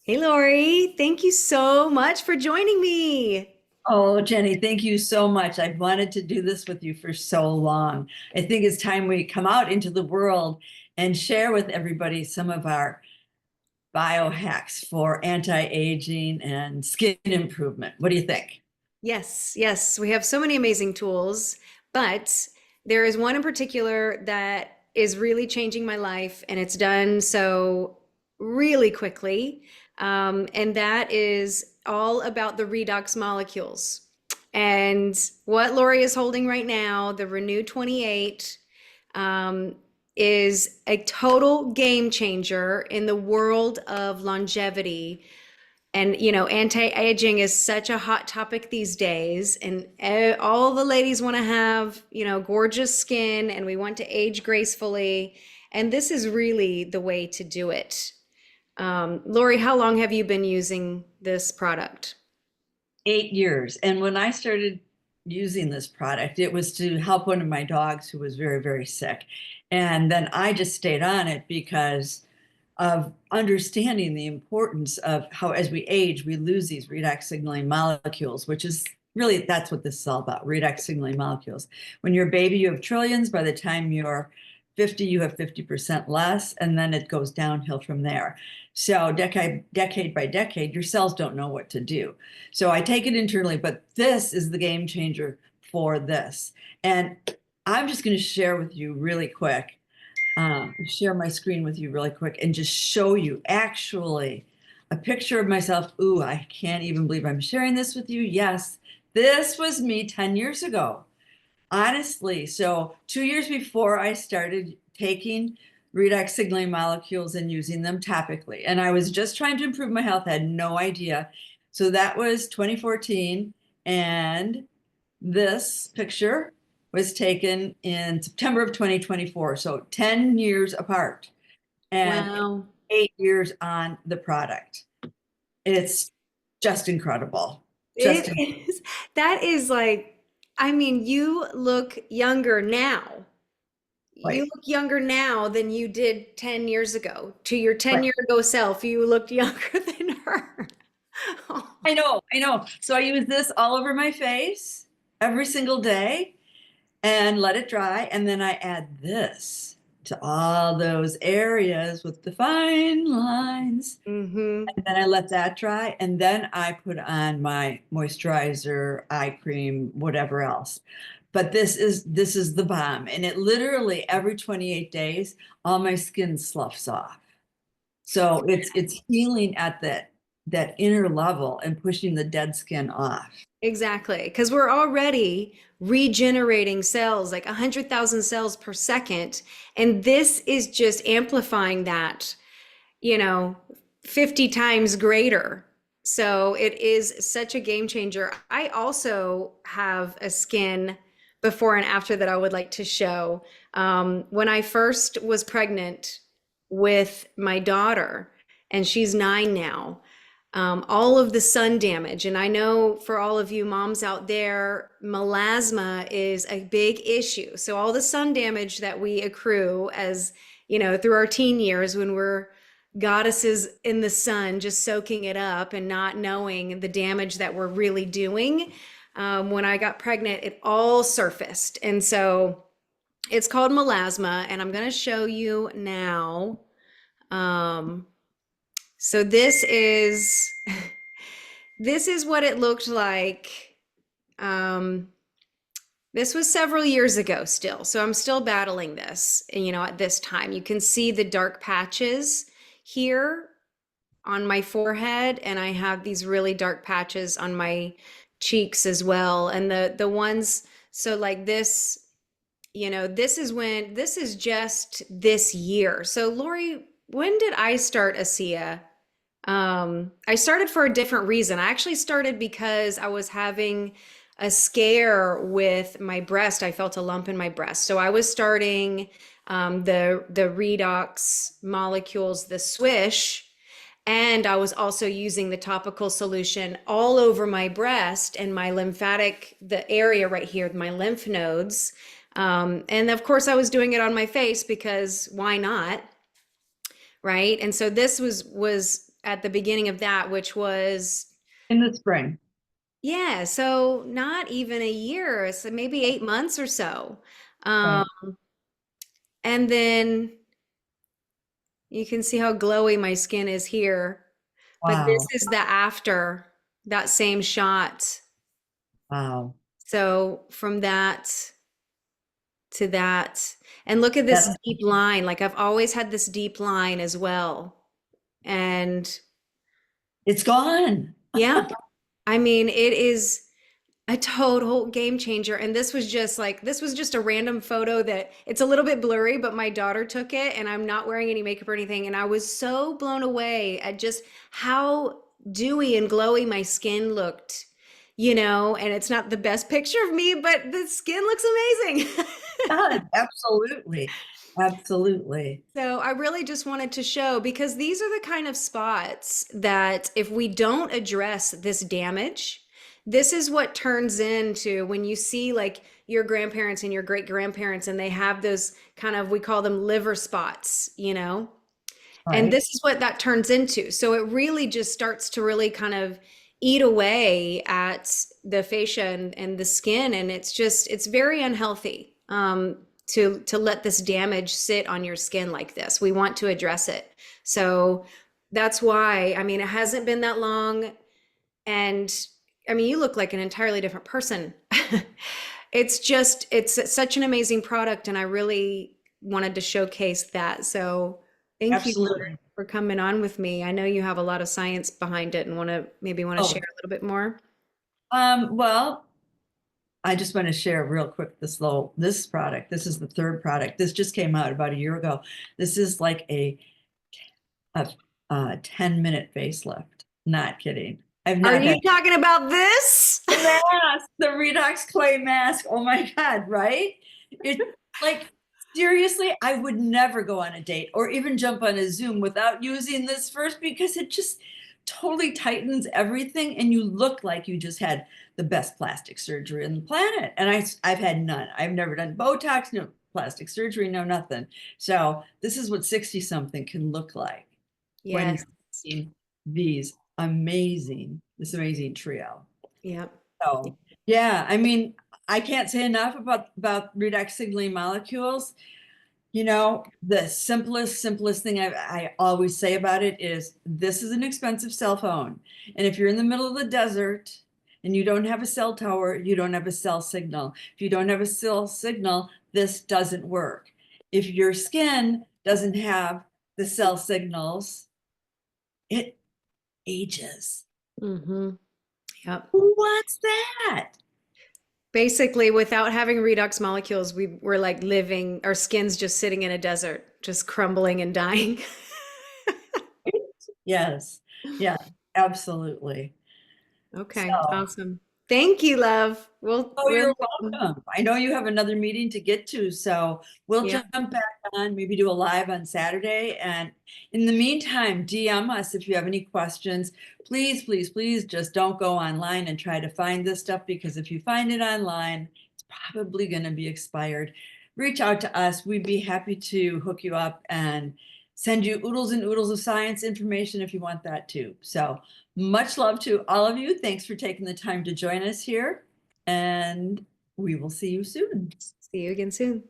Hey Lori, thank you so much for joining me. Oh, Jenny, thank you so much. I've wanted to do this with you for so long. I think it's time we come out into the world and share with everybody some of our biohacks for anti-aging and skin improvement. What do you think? Yes, yes, we have so many amazing tools, but there is one in particular that is really changing my life, and it's done so really quickly. And that is all about the redox molecules. And what Lori is holding right now, the Renew 28, um, is a total game changer in the world of longevity. And anti-aging is such a hot topic these days, and all the ladies want to have, gorgeous skin, and we want to age gracefully. And this is really the way to do it. Lori, how long have you been using this product? 8 years. And when I started using this product, it was to help one of my dogs who was very, very sick. And then I just stayed on it because of understanding the importance of how, as we age, we lose these redox signaling molecules, which is really that's what this is all about, redox signaling molecules. When you're a baby, you have trillions. By the time you're 50, you have 50% less, and then it goes downhill from there. So decade by decade, your cells don't know what to do. So I take it internally, but this is the game changer for this. And I'm just going to share with you really quick, share my screen with you really quick and just show you actually a picture of myself. Ooh, I can't even believe I'm sharing this with you. Yes, this was me 10 years ago. Honestly, so 2 years before I started taking redox signaling molecules and using them topically, and I was just trying to improve my health, I had no idea. So that was 2014, and this picture was taken in September of 2024, so 10 years apart and Wow. 8 years on the product. It's just incredible. Just It is, that is like, I mean, you look younger now. You right. look younger now than you did 10 years ago. To your Right. 10-year ago self, you looked younger than her. I know, I know. So I use this all over my face every single day and let it dry. And then I add this to all those areas with the fine lines. Hmm. And then I let that dry. And then I put on my moisturizer, eye cream, whatever else. But this is the bomb. And it literally every 28 days, all my skin sloughs off. So it's healing at that inner level and pushing the dead skin off. Exactly. Because we're already regenerating cells, like 100,000 cells per second. And this is just amplifying that, you know, 50 times greater. So it is such a game changer. I also have a skin before and after that I would like to show. When I first was pregnant with my daughter, and she's 9 now, all of the sun damage. And I know for all of you moms out there, melasma is a big issue. So all the sun damage that we accrue as, through our teen years when we're goddesses in the sun, just soaking it up and not knowing the damage that we're really doing. When I got pregnant, it all surfaced. And so it's called melasma, and I'm going to show you now. Um, so this is what it looked like. Um, this was several years ago still. So I'm still battling this, at this time. You can see the dark patches here on my forehead, and I have these really dark patches on my cheeks as well. And the ones, so like this is just this year. So Lori, when did I start ASEA? I started for a different reason. I actually started because I was having a scare with my breast. I felt a lump in my breast. So I was starting the redox molecules, the swish, and I was also using the topical solution all over my breast and my lymphatic, the area right here, my lymph nodes. And of course, I was doing it on my face because why not? Right? And so this was at the beginning of that, which was, In the spring. yeah, so not even a year, so maybe 8 months or so. Um, Right. and then you can see how glowy my skin is here. But this Wow. is the after that same shot. Wow. So from that to that, and look at this That's deep line. Like I've always had this deep line as well. And it's gone. yeah, I mean, it is a total game changer. And this was just like, this was just a random photo that it's a little bit blurry, but my daughter took it and I'm not wearing any makeup or anything. And I was so blown away at just how dewy and glowy my skin looked, and it's not the best picture of me, but the skin looks amazing. Yeah, absolutely. Absolutely. So I really just wanted to show because these are the kind of spots that if we don't address this damage, this is what turns into when you see like your grandparents and your great grandparents and they have those kind of, we call them liver spots. And Right. this is what that turns into. So it really just starts to really kind of eat away at the fascia and the skin. And it's very unhealthy to let this damage sit on your skin like this. We want to address it. So that's why, I mean, it hasn't been that long. And I mean, you look like an entirely different person. It's such an amazing product. And I really wanted to showcase that. So thank you Absolutely. for coming on with me. I know you have a lot of science behind it and want to share Oh, a little bit more. well, I just want to share real quick this product. This is the third product. This just came out about a year ago. This is like a, a 10-minute facelift. Not kidding. I've Are not you had talking about this? the mask, the Redox clay mask. Oh my God, right? It like seriously, I would never go on a date or even jump on a Zoom without using this first because it just totally tightens everything and you look like you just had the best plastic surgery on the planet. And I've had none. I've never done Botox, no plastic surgery, no nothing. So this is what 60 something can look like when Yes. you're using this amazing trio. Yep. So yeah, I mean, I can't say enough about redox signaling molecules. The simplest thing I always say about it is this is an expensive cell phone. And if you're in the middle of the desert and you don't have a cell tower, you don't have a cell signal. If you don't have a cell signal, this doesn't work. If your skin doesn't have the cell signals, it ages. Mm-hmm. Yep. Who wants that? Basically, without having redox molecules, we're like living, our skin's just sitting in a desert, just crumbling and dying. Yes. Yeah, absolutely. Okay, So, awesome. Thank you, love. oh, We'll, you're welcome. I know you have another meeting to get to, so we'll yeah, jump back on, maybe do a live on Saturday. And in the meantime, DM us if you have any questions. Please, please, please just don't go online and try to find this stuff because if you find it online, it's probably going to be expired. Reach out to us. We'd be happy to hook you up and send you oodles and oodles of science information if you want that too. So much love to all of you. Thanks for taking the time to join us here and we will see you soon. see you again soon.